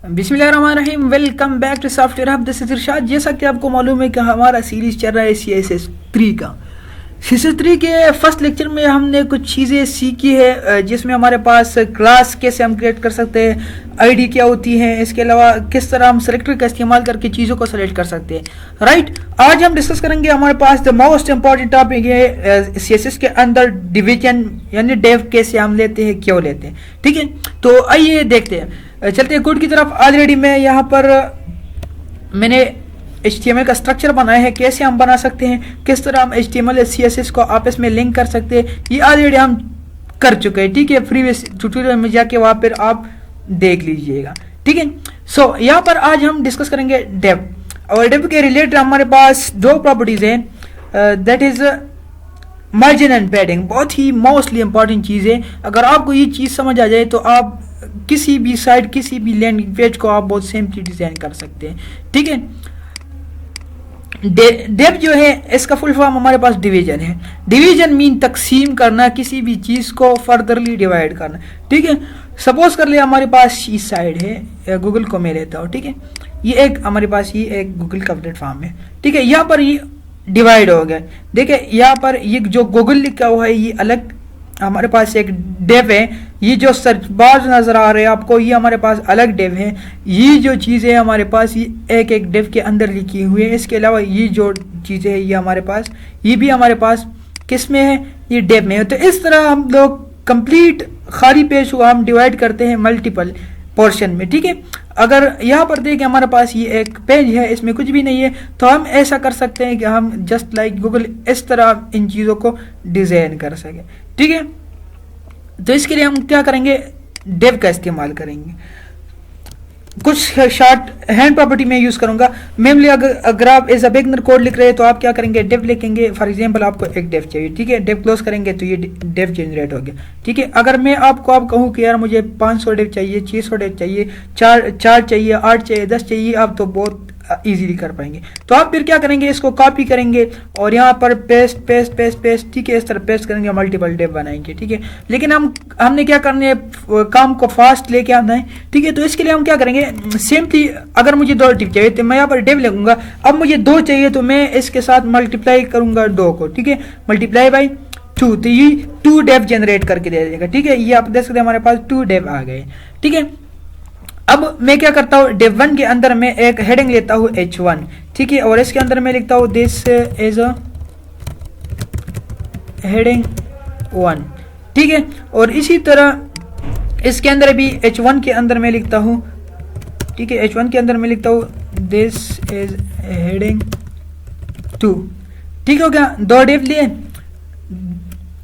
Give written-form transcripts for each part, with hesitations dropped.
बिस्मिल्लाहिर्रहमानिर्रहीम। Welcome back to software hub. This is Irshad. जैसा कि आपको मालूम है कि हमारा सीरीज चल रहा है CSS3 का। CSS3 के फर्स्ट लेक्चर में हमने कुछ चीज़ें सीखी है, जिसमें हमारे पास क्लास कैसे हम क्रिएट कर सकते हैं, आईडी क्या होती है, इसके अलावा किस तरह हम सेलेक्टर का इस्तेमाल करके चीज़ों को सेलेक्ट कर सकते हैं। राइट, आज हम डिस्कस करेंगे हमारे पास द मोस्ट इंपॉर्टेंट टॉपिक है CSS के अंदर डिवीजन, यानी डेव कैसे हम लेते हैं, क्यों लेते हैं। ठीक है, तो आइए देखते हैं, चलते हैं कोड की तरफ। ऑलरेडी मैं यहाँ पर मैंने HTML का स्ट्रक्चर बनाया है, कैसे हम बना सकते हैं, किस तरह हम HTML और CSS को आपस में लिंक कर सकते हैं, ये ऑलरेडी हम कर चुके हैं। ठीक है, प्रीवियस ट्यूटोरियल में जाके वहाँ पर आप देख लीजिएगा। ठीक है, सो यहाँ पर आज हम डिस्कस करेंगे डेव। और डेव के रिलेटेड हमारे पास दो प्रॉपर्टीज हैं, that is margin and padding. बहुत ही मोस्टली इंपॉर्टेंट चीज़ है। अगर आपको ये चीज़ समझ आ जाए तो आप किसी भी साइट, किसी भी लैंडिंग पेज को आप बहुत सिंपली डिजाइन कर सकते हैं। ठीक है, डेव जो है इसका फुल फॉर्म हमारे पास डिवीजन है। डिवीजन मीन तकसीम करना, किसी भी चीज़ को फर्दरली डिवाइड करना। ठीक है, सपोज कर लिया हमारे पास ये साइड है, गूगल को मैं लेता हूँ। ठीक है, ये एक हमारे पास ये एक गूगल का प्लेटफॉर्म है। ठीक है, यहाँ पर ये डिवाइड हो गया। देखिए यहाँ पर ये जो गूगल लिखा हुआ है ये अलग, हमारे पास एक डेव है। ये जो सर्च बार नजर आ रहे हैं आपको, ये हमारे पास अलग डेव है। ये जो चीज़ें हमारे पास ये एक एक डेव के अंदर लिखी हुई है। इसके अलावा ये जो चीज़ें हैं ये हमारे पास, ये भी हमारे पास किस में है, ये डेव में है। तो इस तरह हम लोग कंप्लीट खाली पेज को हम डिवाइड करते हैं मल्टीपल पोर्शन में। ठीक है, अगर यहाँ पर देखें हमारे पास ये एक पेज है, इसमें कुछ भी नहीं है, तो हम ऐसा कर सकते हैं कि हम जस्ट लाइक गूगल इस तरह इन चीज़ों को डिजाइन कर सकें। ठीक है, तो इसके लिए हम क्या करेंगे, डेव का इस्तेमाल करेंगे। कुछ शॉर्ट हैंड प्रॉपर्टी में यूज करूंगा। मेनली अगर आप एज अ बिगिनर कोड लिख रहे हैं तो आप क्या करेंगे, डेव लिखेंगे। फॉर एग्जांपल आपको एक डेव चाहिए, ठीक है, डेव क्लोज करेंगे तो ये डेव जनरेट हो गया। ठीक है, अगर मैं आपको आप कहूँ कि यार मुझे 500 डेव चाहिए, 600 डेव चाहिए, 4 चाहिए, 8 चाहिए, 10 चाहिए, आप तो बहुत इजीली कर पाएंगे। तो आप फिर क्या करेंगे, इसको कॉपी करेंगे और यहाँ पर पेस्ट पेस्ट पेस्ट पेस्ट, ठीक है, इस तरह पेस्ट करेंगे, मल्टीपल डेव बनाएंगे। ठीक है, लेकिन हमने क्या करने है, काम को फास्ट लेके आना है। ठीक है, तो इसके लिए हम क्या करेंगे, सिंपली अगर मुझे 2 डेव चाहिए तो मैं यहाँ पर डेव लिखूंगा। अब मुझे 2 चाहिए तो मैं इसके साथ मल्टीप्लाई करूंगा 2 को। ठीक है, मल्टीप्लाई बाई 2, तो ये 2 डेव जनरेट करके दे देगा। ठीक है, ये आप देख सकते हैं हमारे पास 2 डेव आ गए। ठीक है, अब मैं क्या करता हूँ, डेव 1 के अंदर मैं एक हेडिंग लेता हूँ H1। ठीक है, और इसके अंदर मैं लिखता हूँ दिस इज अ हेडिंग 1। ठीक है, और इसी तरह इसके अंदर भी H1 के अंदर मैं लिखता हूँ, ठीक है, H1 के अंदर मैं लिखता हूँ दिस इज हेडिंग 2। ठीक हो गया, 2 डेव लिए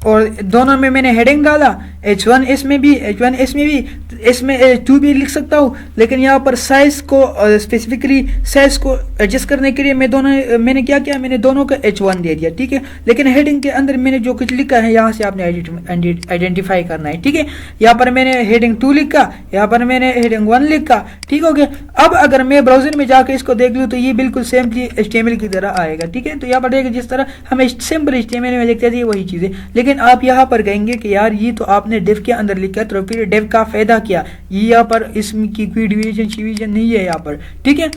और दोनों में मैंने हेडिंग डाला, H1 इसमें भी, H1 इसमें भी, इसमें 2 भी लिख सकता हूँ। लेकिन यहाँ पर साइज को स्पेसिफिकली साइज को एडजस्ट करने के लिए मैंने क्या किया, मैंने दोनों का H1 दे दिया। ठीक है, लेकिन हेडिंग के अंदर मैंने जो कुछ लिखा है यहाँ से आपने आइडेंटिफाई करना है। ठीक है, यहाँ पर मैंने हेडिंग 2 लिखा, यहाँ पर मैंने हेडिंग 1 लिखा। ठीक हो गया। अब अगर मैं ब्राउजर में जाकर इसको देख लूँ तो ये बिल्कुल सिंपली HTML की तरह आएगा। ठीक है, तो यहाँ पर देखिए जिस तरह हम सिंपल HTML में लिखते थे वही चीज़ें, लेकिन आप यहाँ पर कहेंगे कि यार ये तो आपने डेव के अंदर लिखा, तो फिर डेव का फायदा क्या, ये यहाँ पर इसकी कोई डिवीजन नहीं है यहाँ पर। ठीक है,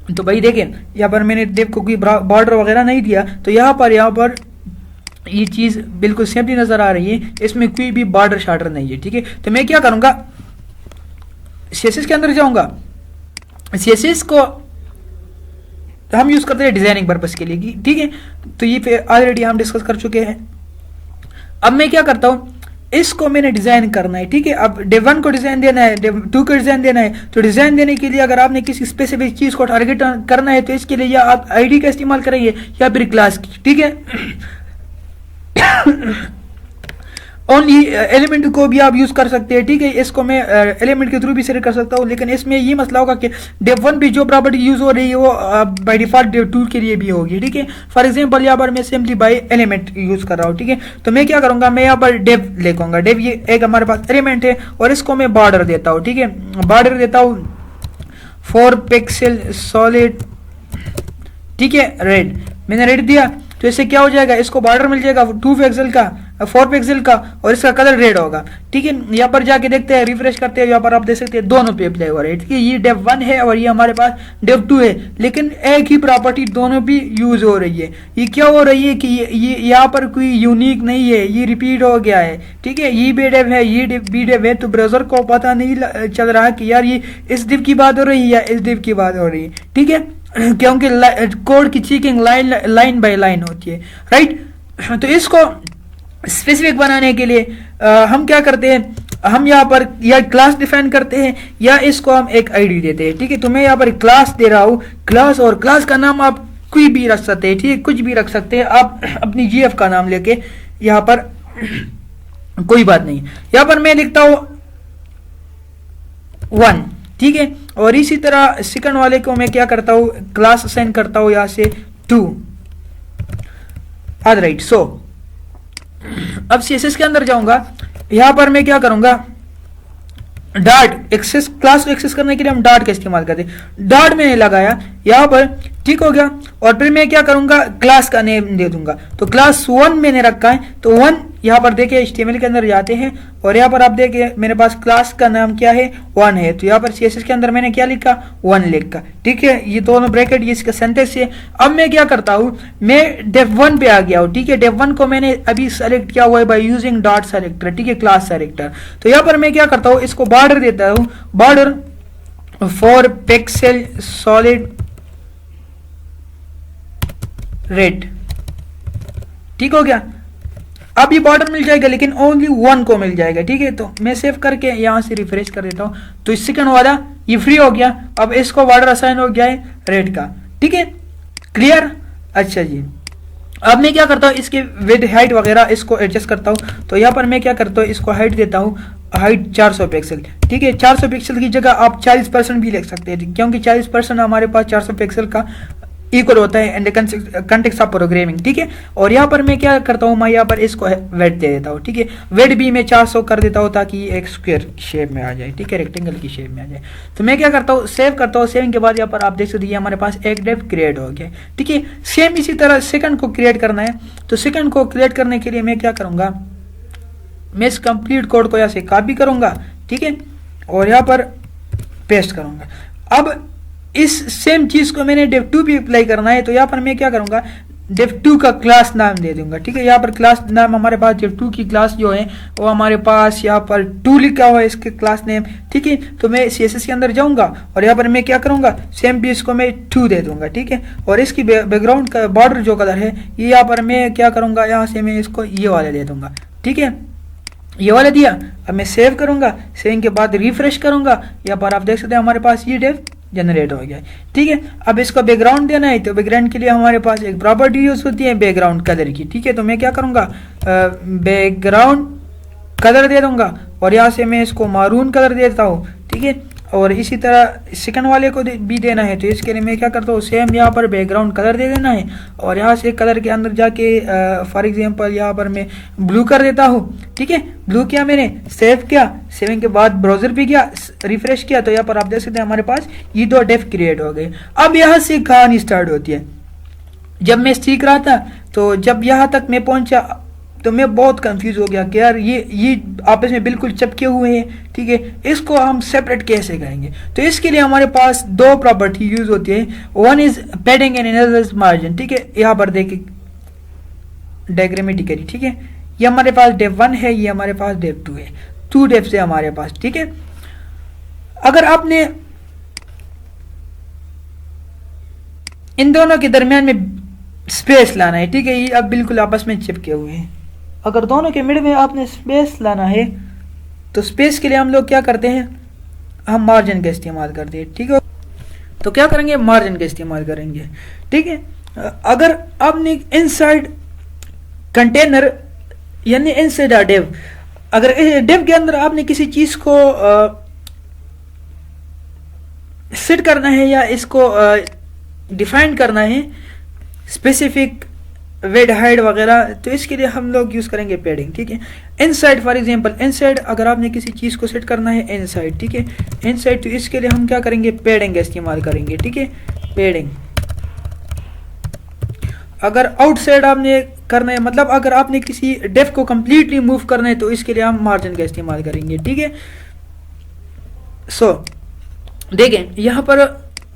तो भाई देखें यहाँ पर मैंने डेव को कोई बॉर्डर वगैरह नहीं दिया, तो यहाँ पर ये चीज बिल्कुल सिंपली नजर आ रही है, इसमें कोई भी बॉर्डर शार्डर नहीं है। ठीक है, तो मैं क्या करूंगा, CSS के अंदर जाऊंगा। CSS को हम यूज करते हैं डिजाइनिंग पर्पस के लिए। ठीक है, तो ये ऑलरेडी हम डिस्कस कर चुके हैं। अब मैं क्या करता हूं, इसको मैंने डिजाइन करना है। ठीक है, अब डेव 1 को डिजाइन देना है, डेव 2 को डिजाइन देना है। तो डिजाइन देने के लिए अगर आपने किसी स्पेसिफिक चीज को टारगेट करना है तो इसके लिए या आप आईडी का इस्तेमाल करेंगे या फिर क्लास की। ठीक है, ओनली एलिमेंट को भी आप यूज कर सकते हैं। ठीक है, इसको मैं एलिमेंट के थ्रू भी सेलेक्ट कर सकता हूँ, लेकिन इसमें ये मसला होगा कि डेव 1 भी जो प्रॉपर्टी यूज हो रही है वो बाय डिफॉल्ट डेव 2 के लिए भी होगी। ठीक है, फॉर एग्जांपल यहाँ पर मैं सिंपली बाय एलिमेंट यूज कर रहा हूँ। ठीक है, तो मैं क्या करूंगा, मैं यहाँ पर डेव लिखूंगा। डेव ये एक हमारे पास एलिमेंट है और इसको मैं बॉर्डर देता हूँ। ठीक है, बॉर्डर देता हूँ 4 पिक्सल सॉलिड। ठीक है, रेड, मैंने रेड दिया तो इससे क्या हो जाएगा, इसको बॉर्डर मिल जाएगा 2 पिक्सल का। 4 पिक्सल का, और इसका कलर रेड होगा। ठीक है, यहाँ पर जाके देखते हैं, रिफ्रेश करते हैं, यहाँ पर आप देख सकते हैं दोनों पे अप्लाई हो रहा है। ठीक है, ये dev1 है और ये हमारे पास dev2 है, लेकिन एक ही प्रॉपर्टी दोनों भी यूज हो रही है। ये क्या हो रही है कि ये यहाँ पर कोई यूनिक नहीं है, ये रिपीट हो गया है। ठीक है, ये बी डेव है, ये बी डेव है, तो ब्राउजर को पता नहीं चल रहा कि यार ये इस डिव की बात हो रही है या इस डिव की बात हो रही है। ठीक है, क्योंकि कोड की चेकिंग लाइन बाय लाइन होती है, राइट। तो इसको स्पेसिफिक बनाने के लिए हम क्या करते हैं, हम यहाँ पर या क्लास डिफाइन करते हैं या इसको हम एक आईडी देते हैं। ठीक है, तो मैं यहाँ पर क्लास दे रहा हूँ, क्लास, और क्लास का नाम आप कोई भी रख सकते हैं। ठीक है, कुछ भी रख सकते हैं आप अपनी जीएफ का नाम लेके, यहाँ पर कोई बात नहीं। यहाँ पर मैं लिखता हूँ 1। ठीक है, और इसी तरह सेकंड वाले को मैं क्या करता हूँ, क्लास असाइन करता हूँ यहाँ से 2। राइट, सो अब सीएसएस के अंदर जाऊंगा, यहां पर मैं क्या करूंगा, डार्ट एक्सेस, क्लास को एक्सेस करने के लिए हम डार्ट का इस्तेमाल करते हैं। डार्ट मैंने लगाया यहां पर, ठीक हो गया, और फिर मैं क्या करूंगा, क्लास का नेम दे दूंगा। तो क्लास 1 मैंने रखा है, तो 1 यहाँ पर देखिए HTML के अंदर जाते हैं, और यहाँ पर आप देखिए मेरे पास क्लास का नाम क्या है, 1 है। तो यहाँ पर CSS के अंदर मैंने क्या लिखा, 1 लिखा। ठीक है, ये दोनों ब्रैकेट, ये इसका सेंटेंस है। अब मैं क्या करता हूँ, मैं dev1 पे आ गया हूँ। ठीक है, dev1 को मैंने अभी सेलेक्ट किया हुआ है बाय यूजिंग डॉट सेलेक्टर। ठीक है, क्लास सेलेक्टर। तो यहाँ पर मैं क्या करता हूँ, इसको बॉर्डर देता हूँ, बॉर्डर 4 पिक्सल सॉलिड रेड। ठीक हो गया, अब ये बॉर्डर मिल जाएगा, लेकिन ओनली 1 को मिल जाएगा। ठीक है, तो मैं सेव करके यहां से रिफ्रेश कर देता हूं, तो सेकंड वाला ये फ्री हो गया। अब इसको बॉर्डर असाइन हो गया है रेड का। ठीक है, क्लियर। अच्छा जी, अब मैं क्या करता हूँ, इसके विड्थ हाइट वगैरह इसको एडजस्ट करता हूँ। तो यहाँ पर मैं क्या करता हूँ, इसको हाइट देता हूँ, हाइट 400 पिक्सल। ठीक है, 400 पिक्सल की जगह आप 40% भी लिख सकते हैं, क्योंकि 40% हमारे पास 400 पिक्सल का इक्वल होता है in the context of programming. ठीक है, और यहाँ पर मैं क्या करता हूँ, मैं यहाँ पर इसको वेट दे देता हूँ। ठीक है, वेट भी मैं 400 कर देता हूँ, ताकि ये एक स्क्वायर शेप में आ जाए। ठीक है, रेक्टेंगल की शेप में आ जाए। तो मैं क्या करता हूँ, सेव करता हूँ। सेविंग के बाद यहाँ पर आप देख सकते हैं हमारे पास एक डेव क्रिएट हो गया। ठीक है, सेम इसी तरह सेकंड को क्रिएट करना है। तो सेकंड को क्रिएट करने के लिए मैं क्या करूँगा, मैं इस कंप्लीट कोड को यहाँ से कॉपी करूँगा। ठीक है, और यहाँ पर पेस्ट करूँगा। अब इस सेम चीज को मैंने dev2 भी अप्लाई करना है, तो यहाँ पर मैं क्या करूंगा, dev2 का क्लास नाम दे दूंगा। ठीक है, यहाँ पर क्लास नाम हमारे पास dev2 की क्लास जो है वो हमारे पास यहाँ पर 2 लिखा हुआ है इसके क्लास नेम। ठीक है, तो मैं CSS के अंदर जाऊंगा और यहाँ पर मैं क्या करूंगा, सेम पीस को मैं 2 दे दूंगा। ठीक है, और इसकी बैकग्राउंड का बॉर्डर जो कलर है ये यहाँ पर मैं क्या करूंगा, यहाँ से मैं इसको ये वाले दे दूंगा। ठीक है, ये वाला दिया। अब मैं सेव करूंगा, सेविंग के बाद रिफ्रेश करूंगा, यहाँ पर आप देख सकते हैं हमारे पास ये डेव जनरेट हो गया। ठीक है, अब इसको बैकग्राउंड देना है, तो बैकग्राउंड के लिए हमारे पास एक प्रॉपर्टी यूज होती है बैकग्राउंड कलर की। ठीक है, तो मैं क्या करूंगा, बैकग्राउंड कलर दे दूंगा, और यहाँ से मैं इसको मारून कलर देता हूँ। ठीक है, और इसी तरह सेकंड वाले को भी देना है, तो इसके लिए मैं क्या करता हूँ, सेम यहाँ पर बैकग्राउंड कलर दे देना है, और यहाँ से कलर के अंदर जाके फॉर एग्जांपल यहाँ पर मैं ब्लू कर देता हूँ। ठीक है, ब्लू किया मैंने, सेव किया, सेविंग के बाद ब्राउजर पे किया, रिफ्रेश किया, तो यहाँ पर आप देख सकते हैं हमारे पास ये 2 डेव क्रिएट हो गए। अब यहाँ से कहानी स्टार्ट होती है। जब मैं सीख रहा था, तो जब यहाँ तक मैं पहुंचा तो मैं बहुत कंफ्यूज हो गया कि यार ये आपस में बिल्कुल चिपके हुए हैं। ठीक है, इसको हम सेपरेट कैसे करेंगे। तो इसके लिए हमारे पास 2 प्रॉपर्टी यूज होती है, one is padding and another is margin. ठीक है, यहाँ पर देखिए डायग्रामेटिकली। ठीक है, ये हमारे पास dev1 है, ये हमारे पास dev2 है, 2 डेव से हमारे पास। ठीक है, अगर आपने इन दोनों के दरमियान में स्पेस लाना है, ठीक है, ये अब बिल्कुल आपस में चिपके हुए हैं, अगर दोनों के मिड में आपने स्पेस लाना है, तो स्पेस के लिए हम लोग क्या करते हैं, हम मार्जिन का इस्तेमाल करते हैं। ठीक है, तो क्या करेंगे, मार्जिन का इस्तेमाल करेंगे। ठीक है, अगर आपने इनसाइड कंटेनर यानी इनसाइड डेव, अगर डेव के अंदर आपने किसी चीज को सेट करना है या इसको डिफाइन करना है, स्पेसिफिक वेड हाइड वगैरह, तो इसके लिए हम लोग यूज करेंगे पैडिंग। ठीक है, इनसाइड फॉर एग्जांपल इनसाइड अगर आपने किसी चीज को सेट करना है इनसाइड, ठीक है, इनसाइड, तो इसके लिए हम क्या करेंगे, पैडिंग का इस्तेमाल करेंगे। ठीक है, पैडिंग। अगर आउटसाइड आपने करना है, मतलब अगर आपने किसी डेफ को कंप्लीटली मूव करना है तो इसके लिए हम मार्जिन का इस्तेमाल करेंगे। ठीक है, सो देखें यहाँ पर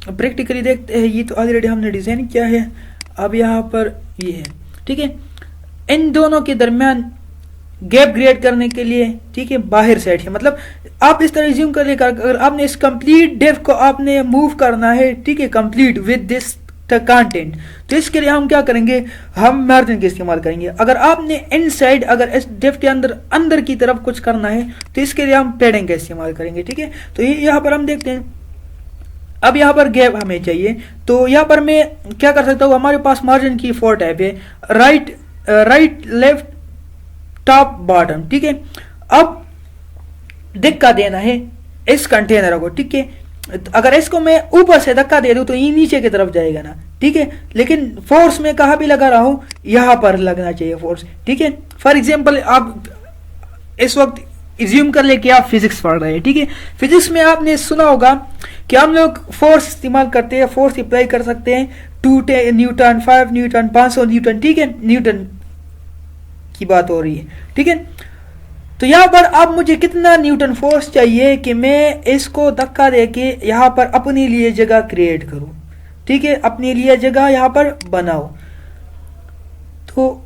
प्रैक्टिकली देखते हैं, ये तो ऑलरेडी हमने डिज़ाइन किया है। अब यहाँ पर ये है, ठीक है, इन दोनों के दरमियान गैप क्रिएट करने के लिए, ठीक है, बाहर साइड है, मतलब आप इस तरह रिज्यूम कर लेकर अगर आपने इस कंप्लीट डेफ को आपने मूव करना है, ठीक है, कंप्लीट विद दिस कंटेंट, तो इसके लिए हम क्या करेंगे, हम मार्जिन का इस्तेमाल करेंगे। अगर आपने इनसाइड अगर इस डेफ के अंदर अंदर की तरफ कुछ करना है तो इसके लिए हम पैडिंग का इस्तेमाल करेंगे। ठीक है, तो ये यहाँ पर हम देखते हैं। अब यहाँ पर गैप हमें चाहिए, तो यहाँ पर मैं क्या कर सकता हूँ, हमारे पास मार्जिन की 4 टाइप है, राइट, लेफ्ट, टॉप, बॉटम। ठीक है, अब धक्का देना है इस कंटेनर को। ठीक है, अगर इसको मैं ऊपर से धक्का दे दूं तो ये नीचे की तरफ जाएगा ना। ठीक है, लेकिन फोर्स में कहाँ भी लगा रहा हूं, यहां पर लगना चाहिए फोर्स। ठीक है, फॉर एग्जांपल आप इस वक्त एज्यूम कर ले कि आप फिजिक्स पढ़ रहे हैं। ठीक है, फिजिक्स में आपने सुना होगा कि हम लोग फोर्स इस्तेमाल करते हैं, फोर्स अप्लाई कर सकते हैं 2 न्यूटन, 5 न्यूटन, 500 न्यूटन। ठीक है, न्यूटन की बात हो रही है। ठीक है, तो यहाँ पर अब मुझे कितना न्यूटन फोर्स चाहिए कि मैं इसको धक्का देके यहाँ पर अपने लिए जगह क्रिएट करूं। ठीक है, अपने लिए जगह यहाँ पर बनाओ। तो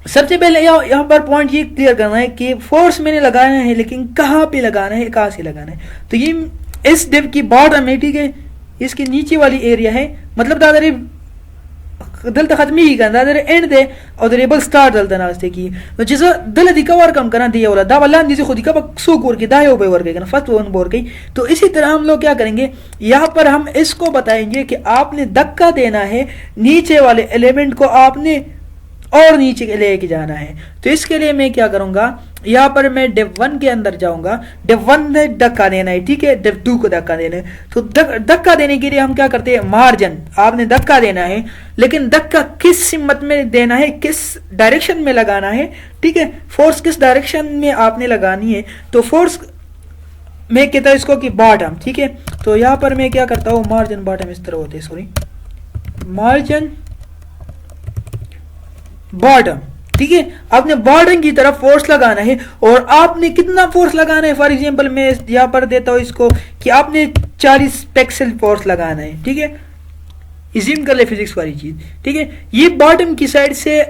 सबसे पहले यहाँ पर पॉइंट ये क्लियर करना है कि फोर्स मैंने लगाना है, लेकिन कहाँ पे लगाना है, कहाँ से लगाना है। तो ये इस डेव की बॉटम है। ठीक है, इसके नीचे वाली एरिया है, मतलब दादरे दलता खत्मी ही करना दादरे एंड दे और दरेबल स्टार्ट दलता नास्ते की, तो जैसा दल दी कवर कम करना दिया वाला दा वाला नीचे खुद का सो कोर के दाए ऊपर वर्ग करना फर्स्ट वन बोर गई। तो इसी तरह हम लोग क्या करेंगे, यहाँ पर हम इसको बताएंगे कि आपने धक्का देना है, नीचे वाले एलिमेंट को आपने और नीचे लेके जाना है। तो इसके लिए मैं क्या करूंगा, यहाँ पर मैं डेव 1 के अंदर जाऊंगा, डेव 1 में धक्का देना है। ठीक है, डेव 2 को धक्का देना है। तो धक्का देने के लिए हम क्या करते हैं, मार्जिन आपने धक्का देना है, लेकिन धक्का किस सिमत में देना है, किस डायरेक्शन में लगाना है। ठीक है, फोर्स किस डायरेक्शन में आपने लगानी है। तो फोर्स मैं कहता हूं इसको कि बॉटम। ठीक है, तो यहाँ पर मैं क्या करता हूँ, मार्जिन बॉटम इस तरह होते हैं, सॉरी, मार्जिन बॉटम। ठीक है, आपने बॉटम की तरफ फोर्स लगाना है, और आपने कितना फोर्स लगाना है, फॉर एग्जांपल मैं यहां पर देता हूं इसको कि आपने 40 पिक्सल फोर्स लगाना है। ठीक है, इज्यूम कर ले फिजिक्स वाली चीज। ठीक है, ये बॉटम की साइड से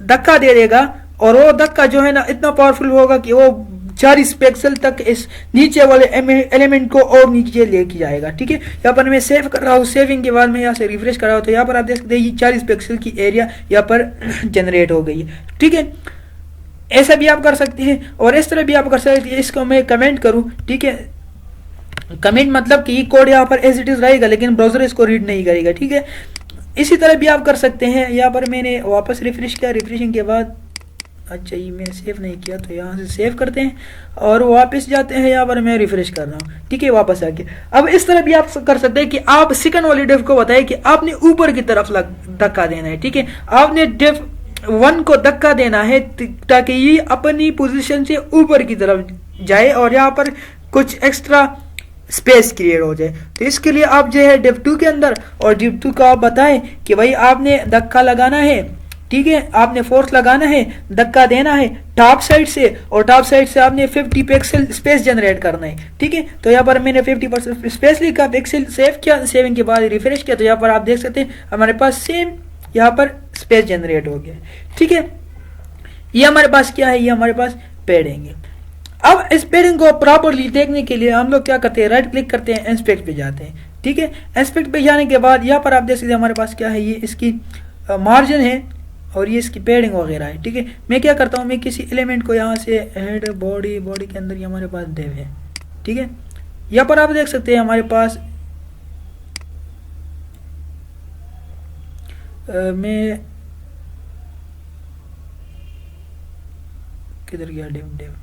धक्का दे देगा, और वो धक्का जो है ना इतना पावरफुल होगा कि वो 40 पिक्सल तक इस नीचे वाले एलिमेंट को और नीचे लेके जाएगा। ठीक है, यहाँ पर मैं सेव कर रहा हूँ, सेविंग के बाद मैं यहाँ से रिफ्रेश कर रहा हूँ, तो यहाँ पर आप देख सकते हैं ये 40 पिक्सल की एरिया यहाँ पर जनरेट हो गई है। ठीक है, ऐसा भी आप कर सकते हैं, और इस तरह भी आप कर सकते हैं। इसको मैं कमेंट करूँ, ठीक है, कमेंट मतलब कि ये कोड यहाँ पर एज इट इज रहेगा, लेकिन ब्राउजर इसको रीड नहीं करेगा। ठीक है, इसी तरह भी आप कर सकते हैं। यहाँ पर मैंने वापस रिफ्रेश किया, रिफ्रेशिंग के बाद अच्छा ये मैंने सेव नहीं किया, तो यहाँ से सेव करते हैं और वापस जाते हैं। यहाँ पर मैं रिफ्रेश कर रहा हूँ। ठीक है, वापस आके अब इस तरह भी आप कर सकते हैं कि आप सेकंड वाली डेव को बताएं कि आपने ऊपर की तरफ धक्का देना है। ठीक है, आपने डेव 1 को धक्का देना है ताकि ये अपनी पोजीशन से ऊपर की तरफ जाए और यहाँ पर कुछ एक्स्ट्रा स्पेस क्रिएट हो जाए। तो इसके लिए आप जो है डेव 2 के अंदर और डेव 2 को आप बताएं कि भाई आपने धक्का लगाना है। ठीक है, आपने फोर्स लगाना है, धक्का देना है टॉप साइड से, और टॉप साइड से आपने 50 पिक्सल स्पेस जनरेट करना है। ठीक है, तो यहाँ पर मैंने 50% स्पेस लिखा, पिक्सल सेव किया, सेविंग के बाद रिफ्रेश किया, तो यहाँ पर आप देख सकते हैं हमारे पास सेम यहाँ पर स्पेस जनरेट हो गया। ठीक है, ये हमारे पास क्या है, ये हमारे पास पैडिंग है। अब इस पैडिंग को प्रॉपरली देखने के लिए हम लोग क्या करते हैं, राइट क्लिक करते हैं, इंस्पेक्ट पे जाते हैं। ठीक है, इंस्पेक्ट पे जाने के बाद यहाँ पर आप देख सकते हैं हमारे पास क्या है, ये इसकी मार्जिन है और ये इसकी पैडिंग वगैरह है। ठीक है, मैं क्या करता हूँ, मैं किसी एलिमेंट को यहाँ से हेड, बॉडी के अंदर ये हमारे पास डेव है। ठीक है, यहाँ पर आप देख सकते हैं हमारे पास मैं किधर गया, डेव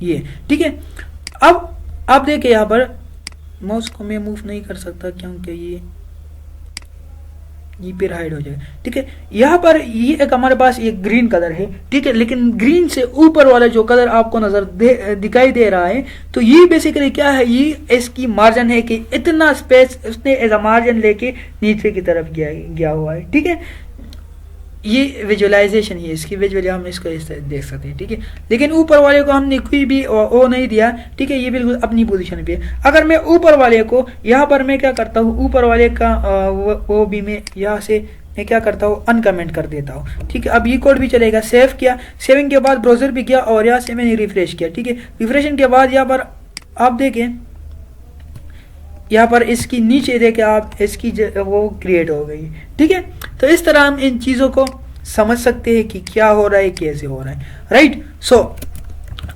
ये। ठीक है, अब आप देखें यहाँ पर माउस को मैं मूव नहीं कर सकता क्योंकि ये पे हाइड हो जाएगा। ठीक है, यहाँ पर ये एक हमारे पास ये ग्रीन कलर है। ठीक है, लेकिन ग्रीन से ऊपर वाला जो कलर आपको नजर दिखाई दे रहा है, तो ये बेसिकली क्या है, ये इसकी मार्जिन है कि इतना स्पेस उसने एज अ मार्जिन लेके नीचे की तरफ गया हुआ है। ठीक है, ये विजुअलाइजेशन ही है इसकी, विजुअली हम इसको इस तरह देख सकते हैं, ठीक है। लेकिन ऊपर वाले को हमने कोई भी ओ नहीं दिया, ठीक है, ये बिल्कुल अपनी पोजीशन पे है। अगर मैं ऊपर वाले को यहाँ पर मैं क्या करता हूँ, ऊपर वाले का वो भी मैं यहाँ से मैं क्या करता हूँ अनकमेंट कर देता हूँ, ठीक है। अब ये कोड भी चलेगा। सेव किया, सेविंग के बाद ब्राउजर भी किया और यहाँ से मैंने रिफ्रेश किया, ठीक है। रिफ्रेशन के बाद यहाँ पर आप देखें, यहाँ पर इसकी नीचे देखे आप इसकी वो क्रिएट हो गई, ठीक है। तो इस तरह हम इन चीज़ों को समझ सकते हैं कि क्या हो रहा है, कैसे हो रहा है, राइट। सो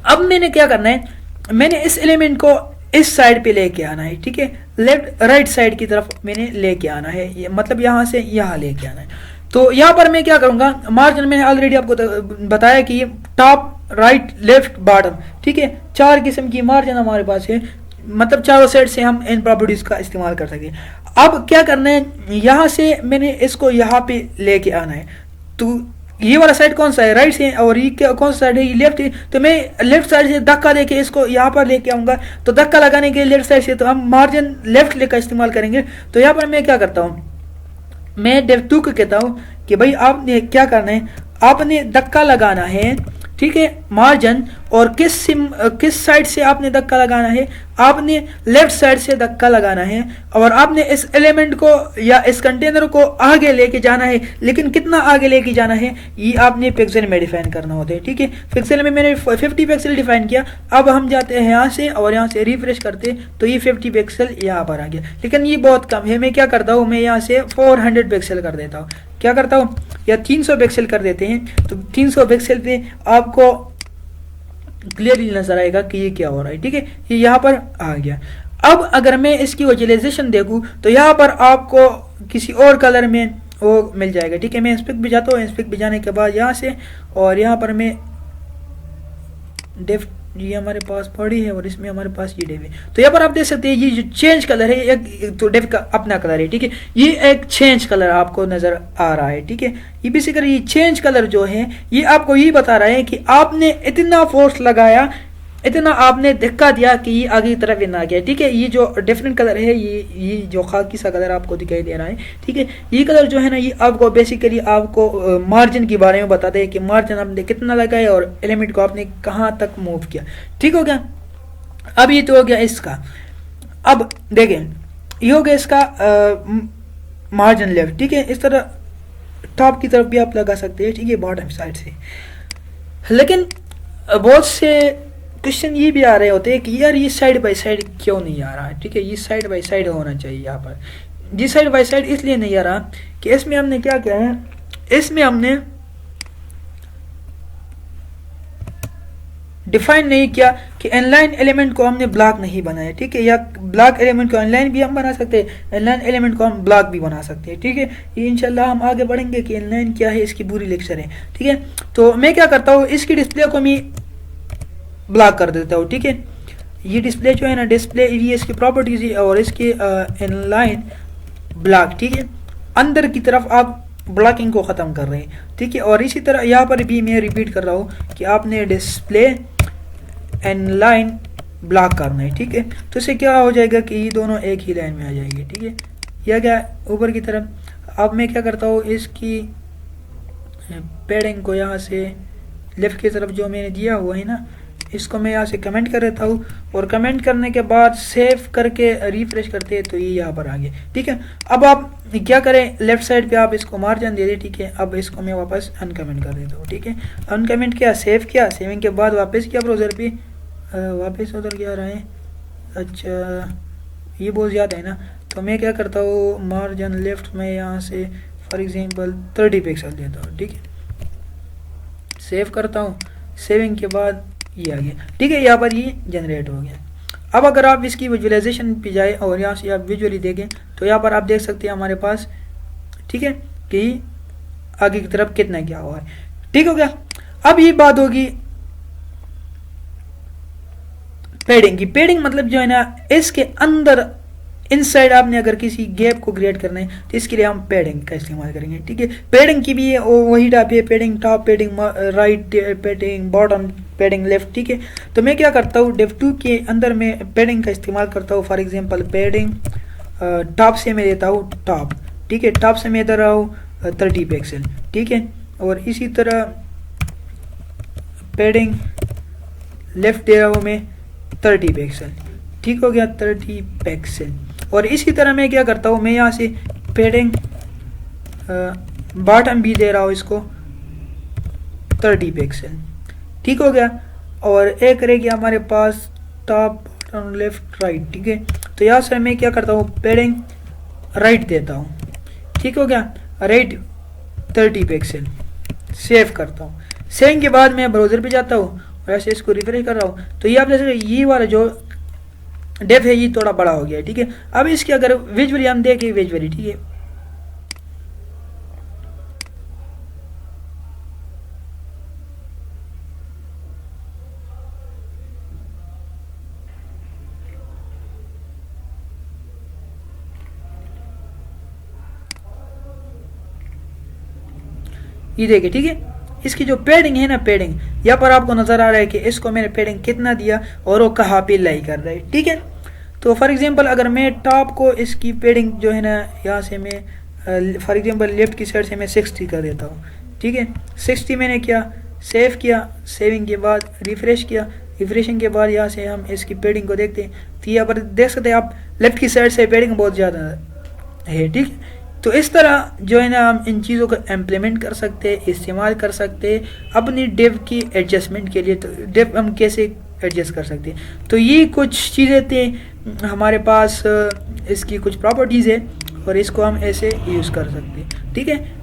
अब मैंने क्या करना है, मैंने इस एलिमेंट को इस साइड पे लेके आना है, ठीक है, लेफ्ट राइट साइड की तरफ मैंने लेके आना है, ये मतलब यहाँ से यहाँ लेके आना है। तो यहाँ पर मैं क्या करूँगा, मार्जिन मैंने ऑलरेडी आपको बताया कि टॉप राइट लेफ्ट बॉटम, ठीक है, 4 किस्म की मार्जिन हमारे पास है, मतलब चारों साइड से हम इन प्रॉपर्टीज का इस्तेमाल कर सकते हैं। अब क्या करना है, यहाँ से मैंने इसको यहाँ पे लेके आना है। तो ये वाला साइड कौन सा है, राइट से, और ये कौन सा साइड है, ये लेफ्ट है। तो मैं लेफ्ट साइड से धक्का देके इसको यहाँ पर लेके आऊंगा। तो धक्का लगाने के लेफ्ट साइड से तो हम मार्जिन लेफ्ट लेकर इस्तेमाल करेंगे। तो यहाँ पर मैं क्या करता हूँ, मैं डेव2 को कहता हूँ कि भाई आपने क्या करना है, आपने धक्का लगाना है, ठीक है, मार्जिन, और किस साइड से आपने धक्का लगाना है, आपने लेफ्ट साइड से धक्का लगाना है, और आपने इस एलिमेंट को या इस कंटेनर को आगे लेके जाना है। लेकिन कितना आगे लेके जाना है ये आपने पिक्सल में डिफाइन करना होता है, ठीक है। पिक्सल में मैंने 50 पिक्सल डिफाइन किया। अब हम जाते हैं यहाँ से और यहाँ से रिफ्रेश करते तो ये 50 पिक्सल यहाँ पर आ गया, लेकिन ये बहुत कम है। मैं क्या करता हूँ, मैं यहाँ से 400 पिक्सल कर देता हूँ, क्या करता हूँ, या 300 पिक्सल कर देते हैं। तो 300 पिक्सल पे आपको क्लियरली नजर आएगा कि ये क्या हो रहा है, ठीक है, ये यहाँ पर आ गया। अब अगर मैं इसकी विजुअलाइजेशन देखूँ तो यहाँ पर आपको किसी और कलर में वो मिल जाएगा, ठीक है। मैं इंस्पेक्ट भी जाता हूँ, इंस्पेक्ट भी जाने के बाद यहाँ से और यहाँ पर मैं डेफ, ये हमारे पास पड़ी है और इसमें हमारे पास ये डेव है। तो यहाँ पर आप देख सकते हैं ये जो चेंज कलर है, एक तो डेव का अपना कलर है, ठीक है, ये एक चेंज कलर आपको नजर आ रहा है, ठीक है। ये बेसिकली ये चेंज कलर जो है ये आपको ये बता रहा है कि आपने इतना फोर्स लगाया, इतना आपने धक्का दिया कि ये आगे की तरफ ना गया, ठीक है। ये जो डिफरेंट कलर है, ये जो खाकी सा कलर आपको दिखाई दे रहा है, ठीक है, ये कलर जो है ना ये आपको बेसिकली आपको मार्जिन के बारे में बताते हैं कि मार्जिन आपने कितना लगाया और एलिमेंट को आपने कहाँ तक मूव किया, ठीक हो गया। अब ये तो हो गया इसका। अब देखें ये हो गया इसका मार्जिन लेफ्ट, ठीक है। इस तरह टॉप की तरफ भी आप लगा सकते हैं, ठीक है, बॉटम साइड से। लेकिन बहुत से क्वेश्चन ये भी आ रहे होते हैं कि यार ये साइड बाय साइड क्यों नहीं आ रहा है, ठीक है, ये साइड बाय साइड होना चाहिए। यहाँ पर ये साइड बाय साइड इसलिए नहीं आ रहा कि इसमें हमने क्या किया है, इसमें हमने डिफाइन नहीं किया कि इनलाइन एलिमेंट को हमने ब्लॉक नहीं बनाया, ठीक है, या ब्लॉक एलिमेंट को इनलाइन भी हम बना सकते हैं, इनलाइन एलिमेंट को हम ब्लॉक भी बना सकते हैं, ठीक है। ये इंशाल्लाह हम आगे बढ़ेंगे कि इनलाइन क्या है, इसकी पूरी लेक्चर है, ठीक है। तो मैं क्या करता हूँ, इसकी डिस्प्ले को मैं ब्लॉक कर देता हूँ, ठीक है। ये डिस्प्ले जो है ना, डिस्प्ले ये इसकी प्रॉपर्टीज है और इसके इनलाइन ब्लॉक, ठीक है, अंदर की तरफ आप ब्लॉकिंग को ख़त्म कर रहे हैं, ठीक है। और इसी तरह यहाँ पर भी मैं रिपीट कर रहा हूँ कि आपने डिस्प्ले इनलाइन ब्लॉक करना है, ठीक है। तो इससे क्या हो जाएगा कि ये दोनों एक ही लाइन में आ जाएंगे, ठीक है। यह क्या ऊपर की तरफ। अब मैं क्या करता हूँ, इसकी पैडिंग को यहाँ से लेफ्ट की तरफ जो मैंने दिया हुआ है ना, इसको मैं यहाँ से कमेंट कर देता हूँ और कमेंट करने के बाद सेव करके रिफ्रेश करते हैं तो ये यहाँ पर आ गया, ठीक है। अब आप क्या करें, लेफ्ट साइड पे आप इसको मार्जिन दे दें, ठीक है। अब इसको मैं वापस अनकमेंट कर देता हूँ, ठीक है। अनकमेंट किया, सेव किया, सेविंग के बाद वापस किया ब्राउज़र पे, वापस उधर क्या रहा है, अच्छा ये बहुत ज़्यादा है ना। तो मैं क्या करता हूँ, मार्जिन लेफ्ट में यहाँ से फॉर एग्जांपल 30 पिक्सल देता हूँ, ठीक है। सेव करता हूँ, सेविंग के बाद ये आ गया, ठीक है, यहाँ पर ये जनरेट हो गया। अब अगर आप इसकी विजुअलाइजेशन पे जाए और यहाँ से आप विजुअली देखें तो यहाँ पर आप देख सकते हैं हमारे पास, ठीक है, कि आगे की तरफ कितना क्या हुआ है, ठीक हो गया। अब ये बात होगी पैडिंग की। पैडिंग मतलब जो है ना, इसके अंदर इनसाइड आपने अगर किसी गैप को क्रिएट करना है तो इसके लिए हम पैडिंग का इस्तेमाल करेंगे, ठीक है। पैडिंग की भी वही टाइप है, padding top, padding right, padding bottom, padding left, ठीक है। तो मैं क्या करता हूँ, डेव2 के अंदर मैं पैडिंग का इस्तेमाल करता हूँ। फॉर एग्जांपल पैडिंग टॉप से मैं देता हूँ टॉप, ठीक है, टॉप से मैं दे रहा हूँ 30 पिक्सल, ठीक है। और इसी तरह पैडिंग लेफ्ट दे रहा हूँ मैं 30 पिक्सल, ठीक हो गया 30 पिक्सल। और इसी तरह मैं क्या करता हूँ, मैं यहाँ से पैडिंग बॉटम भी दे रहा हूँ इसको 30 पिक्सल, ठीक हो गया। और एक रहेगी हमारे पास टॉप बॉटम लेफ्ट राइट, ठीक है। तो यहाँ से मैं क्या करता हूँ, पैडिंग राइट देता हूँ, ठीक हो गया, राइट 30 पिक्सल, सेव करता हूँ। सेव के बाद मैं ब्राउज़र पे जाता हूँ और ऐसे इसको रिफ्रेश कर रहा हूँ, तो ये आप जैसे ये वाला जो डेफ है ये थोड़ा बड़ा हो गया है, ठीक है। अब इसके अगर विजुअली हम देखें, विजुअली ठीक है, ये देखिए, ठीक है। इसकी जो पैडिंग है ना, पैडिंग यहाँ पर आपको नजर आ रहा है कि इसको मैंने पैडिंग कितना दिया और वो कहाँ पे लाई कर रहा है, ठीक है। तो फॉर एग्जांपल अगर मैं टॉप को इसकी पैडिंग जो है ना, यहाँ से मैं फॉर एग्जांपल लेफ्ट की साइड से मैं 60 कर देता हूँ, ठीक है। 60 मैंने किया, सेव किया, सेविंग के बाद रिफ्रेश किया, रिफ्रेशिंग के बाद यहाँ से हम इसकी पैडिंग को देखते हैं, तो यहाँ पर देख सकते हैं आप लेफ्ट की साइड से पैडिंग बहुत ज़्यादा है, ठीक है। तो इस तरह जो है ना हम इन चीज़ों को इम्प्लीमेंट कर सकते हैं, इस्तेमाल कर सकते हैं अपनी डेव की एडजस्टमेंट के लिए। तो डेव हम कैसे एडजस्ट कर सकते हैं, तो ये कुछ चीज़ें थे हमारे पास, इसकी कुछ प्रॉपर्टीज़ है और इसको हम ऐसे यूज़ कर सकते हैं, ठीक है।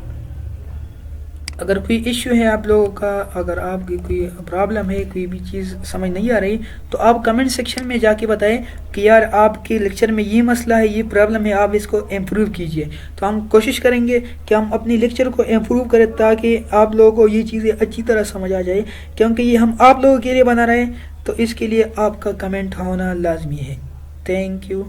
अगर कोई इश्यू है आप लोगों का, अगर आपकी कोई प्रॉब्लम है, कोई भी चीज़ समझ नहीं आ रही, तो आप कमेंट सेक्शन में जाके बताएं कि यार आपके लेक्चर में ये मसला है, ये प्रॉब्लम है, आप इसको इम्प्रूव कीजिए। तो हम कोशिश करेंगे कि हम अपनी लेक्चर को इम्प्रूव करें ताकि आप लोगों को ये चीज़ें अच्छी तरह समझ आ जाए, क्योंकि ये हम आप लोगों के लिए बना रहे हैं, तो इसके लिए आपका कमेंट होना लाजमी है। Thank you.